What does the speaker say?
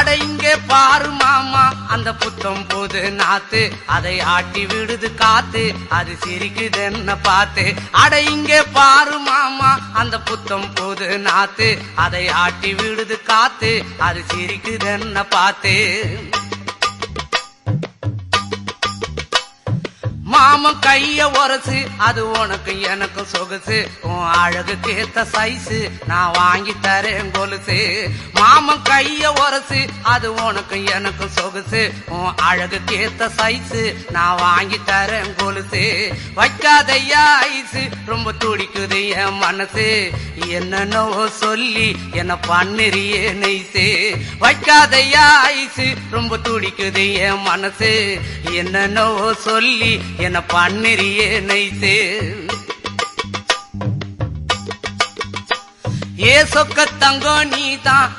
அட இங்கே பாரு மாமா அந்த புத்தம் போது நாத்து, அதை ஆட்டி விடுது காத்து, அது சிரிக்குது என்ன பார்த்து. அட இங்கே பாரு மாமா அந்த புத்தம் போது நாத்து, அதை ஆட்டி விடுது காத்து, அது சிரிக்குது என்ன பார்த்து. மாமன் கைய உரசு, அது உனக்கு எனக்கு சொகுசு, உன் அழகுக்கு ஏத்த சைஸு நான் வாங்கி தரேன் கொலுசு. மாமன் கைய உரசு, அது உனக்கு எனக்கு சொகுசு, உன் அழகுக்கு ஏத்த சைஸு நான் வாங்கி தரேன் கொலுசு. வைக்காதையா ஐசு, ரொம்ப துடிக்குது என் மனசு, என்னன்னோ சொல்லி என்ன பண்ணிரியே நெய்சு. வைக்காதையா ஐசு, ரொம்ப துடிக்குது என் மனசு, என்னன்னோ சொல்லி என்ன பண்ணிரியே நைசே. ஏ சொக்க தங்கம் நீதான்